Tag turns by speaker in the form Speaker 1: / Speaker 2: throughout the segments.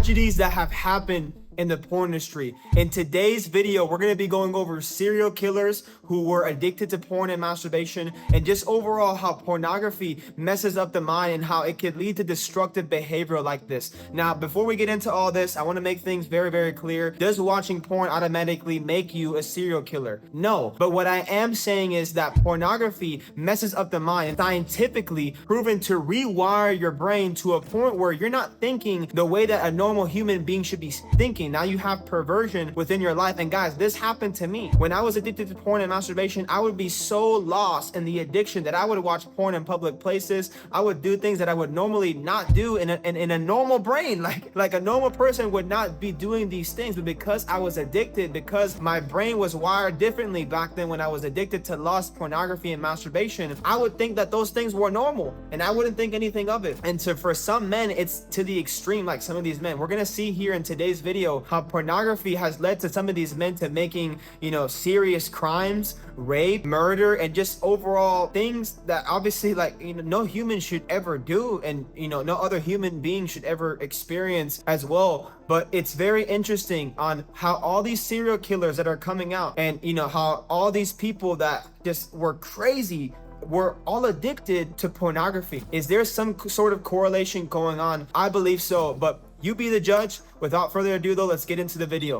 Speaker 1: tragedies that have happened in the porn industry. In today's video, we're going to be going over serial killers who were addicted to porn and masturbation, and just overall how pornography messes up the mind and how it could lead to destructive behavior like this. Now, before we get into all this, I want to make things very, very clear. Does watching porn automatically make you a serial killer? No. But what I am saying is that pornography messes up the mind, and scientifically proven to rewire your brain to a point where you're not thinking the way that a normal human being should be thinking. Now you have perversion within your life. And guys, this happened to me. When I was addicted to porn and masturbation, I would be so lost in the addiction that I would watch porn in public places. I would do things that I would normally not do in a normal brain. Like a normal person would not be doing these things. But because I was addicted, because my brain was wired differently back then when I was addicted to lust, pornography, and masturbation, I would think that those things were normal and I wouldn't think anything of it. And for some men, it's to the extreme. Like some of these men, we're gonna see here in today's video how pornography has led to some of these men to making, serious crimes, rape, murder, and just overall things that obviously, no human should ever do, and no other human being should ever experience as well. But it's very interesting on how all these serial killers that are coming out, and how all these people that just were crazy were all addicted to pornography. Is there some sort of correlation going on? I believe so, but you be the judge. Without further ado though, let's get into the video.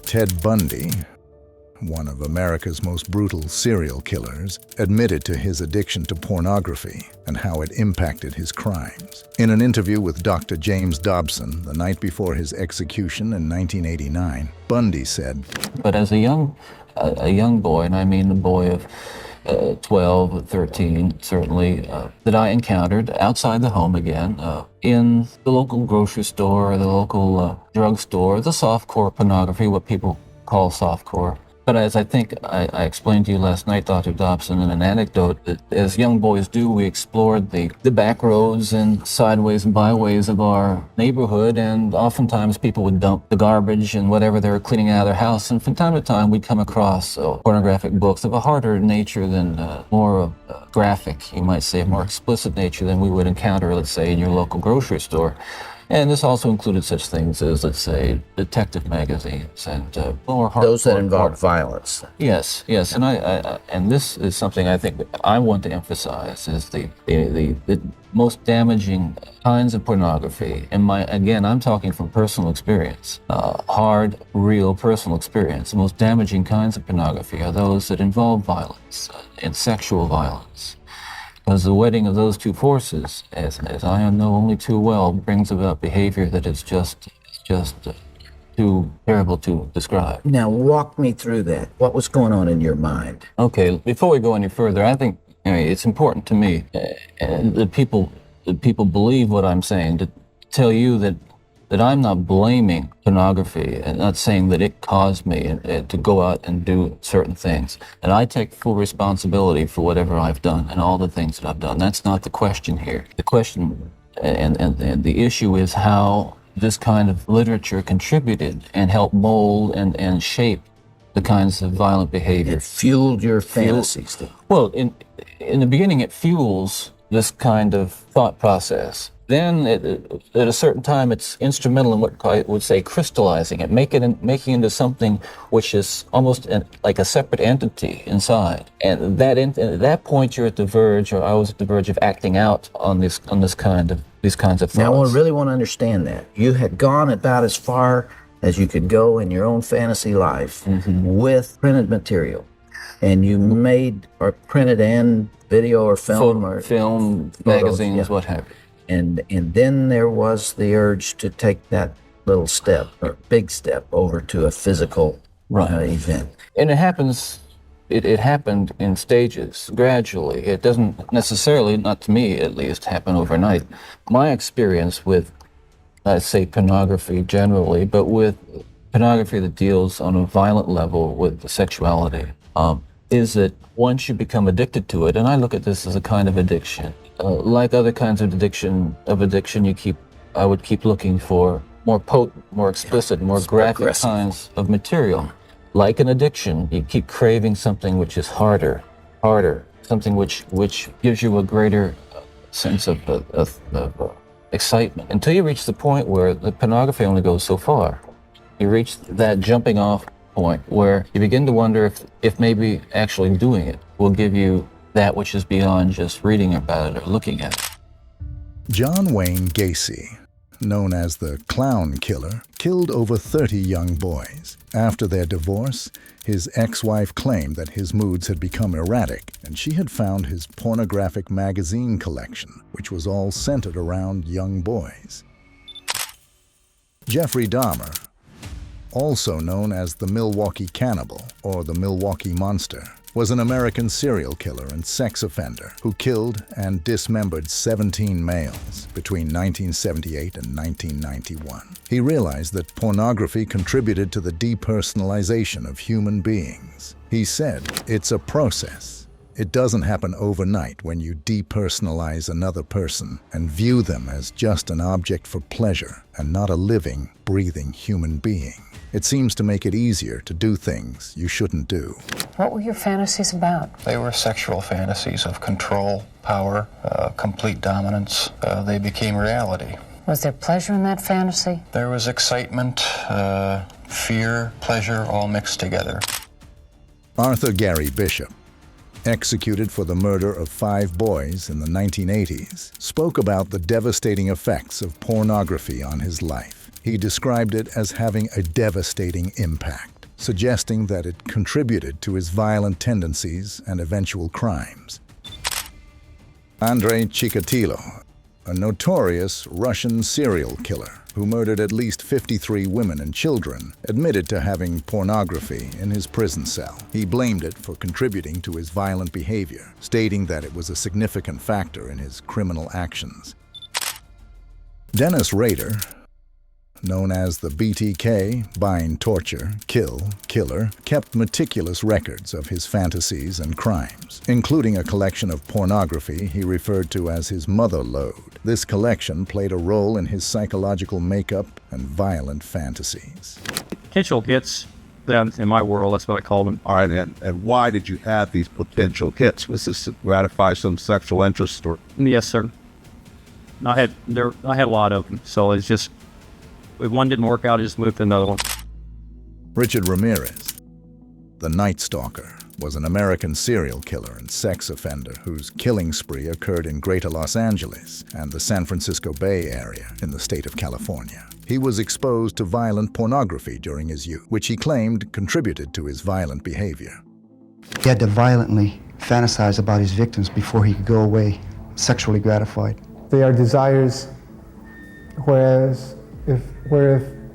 Speaker 2: Ted Bundy, one of America's most brutal serial killers, admitted to his addiction to pornography and how it impacted his crimes. In an interview with Dr. James Dobson the night before his execution in 1989, Bundy said,
Speaker 3: "But as a young boy, and I mean a boy of 12, 13, certainly, that I encountered outside the home again, in the local grocery store, the local drugstore, the softcore pornography, what people call softcore. But as I think I explained to you last night, Dr. Dobson, in an anecdote, that as young boys do, we explored the back roads and sideways and byways of our neighborhood, and oftentimes people would dump the garbage and whatever they were cleaning out of their house, and from time to time we'd come across pornographic books of a harder nature than more graphic, you might say, more explicit nature than we would encounter, let's say, in your local grocery store. And this also included such things as, let's say, detective magazines and more hard.
Speaker 4: Those that involve violence.
Speaker 3: Yes, and and this is something I think I want to emphasize is the most damaging kinds of pornography. And again, I'm talking from personal experience, hard, real personal experience. The most damaging kinds of pornography are those that involve violence and sexual violence. Because the wedding of those two forces, as I know only too well, brings about behavior that is just too terrible to describe.
Speaker 4: Now walk me through that. What was going on in your mind?
Speaker 3: Okay, before we go any further, I think it's important to me that people believe what I'm saying, to tell you that I'm not blaming pornography and not saying that it caused me to go out and do certain things. And I take full responsibility for whatever I've done and all the things that I've done. That's not the question here. The question and the issue is how this kind of literature contributed and helped mold and shape the kinds of violent behavior.
Speaker 4: It fueled your fantasies.
Speaker 3: Well, in the beginning, it fuels this kind of thought process. Then, at a certain time, it's instrumental in what I would say crystallizing it, making it into something which is almost like a separate entity inside. And at that point, you're at the verge, or I was at the verge of acting out on these kinds of thoughts.
Speaker 4: Now, I really want to understand that you had gone about as far as you could go in your own fantasy life with printed material, and you made or printed and video or film
Speaker 3: film,
Speaker 4: photos,
Speaker 3: magazines, what have you.
Speaker 4: And then there was the urge to take that little step or big step over to a physical event.
Speaker 3: And it happened in stages, gradually. It doesn't necessarily, not to me at least, happen overnight. My experience with, I'd say, pornography generally, but with pornography that deals on a violent level with sexuality, is that once you become addicted to it, and I look at this as a kind of addiction, like other kinds of addiction, I would keep looking for more potent, more explicit, more graphic kinds of material. Like an addiction, you keep craving something which is harder, something which gives you a greater sense of excitement until you reach the point where the pornography only goes so far. You reach that jumping off point where you begin to wonder if maybe actually doing it will give you that which is beyond just reading about it or looking at it.
Speaker 2: John Wayne Gacy, known as the Clown Killer, killed over 30 young boys. After their divorce, his ex-wife claimed that his moods had become erratic, and she had found his pornographic magazine collection, which was all centered around young boys. Jeffrey Dahmer, also known as the Milwaukee Cannibal or the Milwaukee Monster, was an American serial killer and sex offender who killed and dismembered 17 males between 1978 and 1991. He realized that pornography contributed to the depersonalization of human beings. He said, "It's a process. It doesn't happen overnight when you depersonalize another person and view them as just an object for pleasure and not a living, breathing human being. It seems to make it easier to do things you shouldn't do."
Speaker 5: What were your fantasies about?
Speaker 6: They were sexual fantasies of control, power, complete dominance. They became reality.
Speaker 5: Was there pleasure in that fantasy?
Speaker 6: There was excitement, fear, pleasure, all mixed together.
Speaker 2: Arthur Gary Bishop, executed for the murder of 5 boys in the 1980s, spoke about the devastating effects of pornography on his life. He described it as having a devastating impact, suggesting that it contributed to his violent tendencies and eventual crimes. Andrei Chikatilo, a notorious Russian serial killer who murdered at least 53 women and children, admitted to having pornography in his prison cell. He blamed it for contributing to his violent behavior, stating that it was a significant factor in his criminal actions. Dennis Rader, known as the BTK, bind, torture, kill, killer, kept meticulous records of his fantasies and crimes, including a collection of pornography he referred to as his mother lode. This collection played a role in his psychological makeup and violent fantasies.
Speaker 7: Potential hits, then in my world, that's what I call them.
Speaker 8: All right, and why did you have these potential hits? Was this to gratify some sexual interest or?
Speaker 7: Yes, sir. I had a lot of them, so it's just, if one didn't work out, I just moved to another one.
Speaker 2: Richard Ramirez, the Night Stalker, was an American serial killer and sex offender whose killing spree occurred in Greater Los Angeles and the San Francisco Bay Area in the state of California. He was exposed to violent pornography during his youth, which he claimed contributed to his violent behavior.
Speaker 9: He had to violently fantasize about his victims before he could go away sexually gratified.
Speaker 10: They are desires, whereas if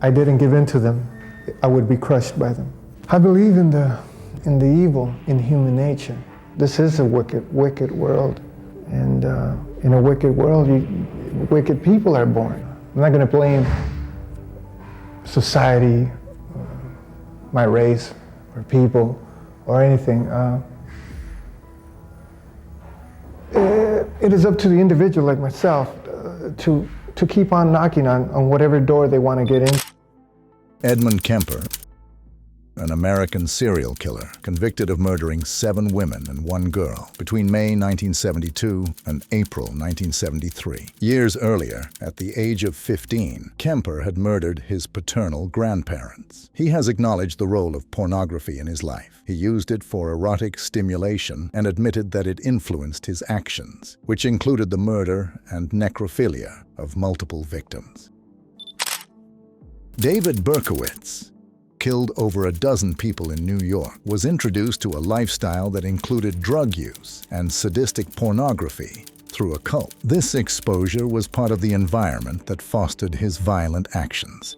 Speaker 10: I didn't give in to them, I would be crushed by them. I believe in the evil in human nature. This is a wicked world, and in a wicked world, wicked people are born. I'm not going to blame society, my race, or people, or anything. It is up to the individual like myself to keep on knocking on whatever door they want to get in.
Speaker 2: Edmund Kemper, an American serial killer convicted of murdering 7 women and 1 girl between May 1972 and April 1973. Years earlier, at the age of 15, Kemper had murdered his paternal grandparents. He has acknowledged the role of pornography in his life. He used it for erotic stimulation and admitted that it influenced his actions, which included the murder and necrophilia of multiple victims. David Berkowitz, killed over a dozen people in New York, was introduced to a lifestyle that included drug use and sadistic pornography through a cult. This exposure was part of the environment that fostered his violent actions.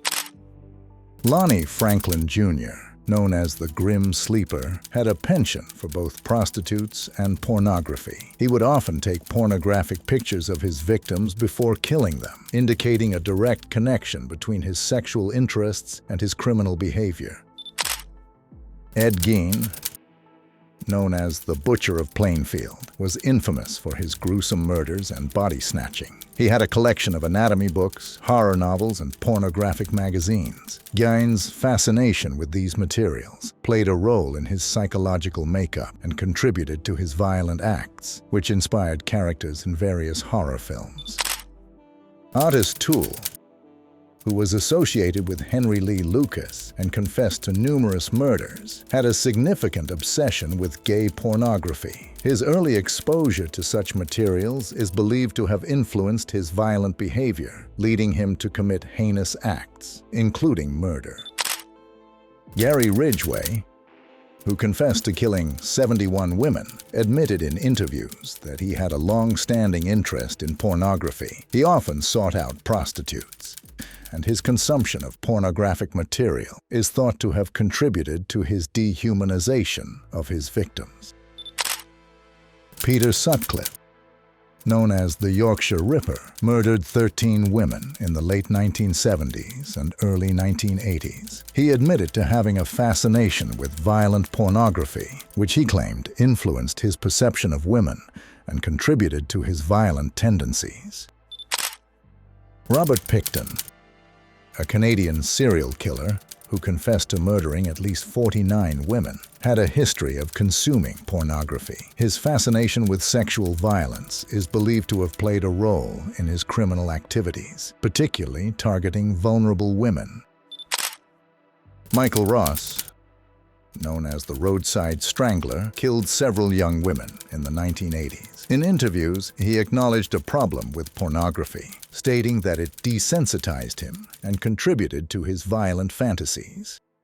Speaker 2: Lonnie Franklin Jr., known as the Grim Sleeper, had a penchant for both prostitutes and pornography. He would often take pornographic pictures of his victims before killing them, indicating a direct connection between his sexual interests and his criminal behavior. Ed Gein, known as the Butcher of Plainfield, was infamous for his gruesome murders and body snatching. He had a collection of anatomy books, horror novels, and pornographic magazines. Gein's fascination with these materials played a role in his psychological makeup and contributed to his violent acts, which inspired characters in various horror films. Ottis Toole, who was associated with Henry Lee Lucas and confessed to numerous murders, had a significant obsession with gay pornography. His early exposure to such materials is believed to have influenced his violent behavior, leading him to commit heinous acts, including murder. Gary Ridgway, who confessed to killing 71 women, admitted in interviews that he had a long-standing interest in pornography. He often sought out prostitutes, and his consumption of pornographic material is thought to have contributed to his dehumanization of his victims. Peter Sutcliffe, known as the Yorkshire Ripper, murdered 13 women in the late 1970s and early 1980s. He admitted to having a fascination with violent pornography, which he claimed influenced his perception of women and contributed to his violent tendencies. Robert Pickton, a Canadian serial killer who confessed to murdering at least 49 women, had a history of consuming pornography. His fascination with sexual violence is believed to have played a role in his criminal activities, particularly targeting vulnerable women. Michael Ross, known as the Roadside Strangler, killed several young women in the 1980s. In interviews, he acknowledged a problem with pornography, stating that it desensitized him and contributed to his violent fantasies.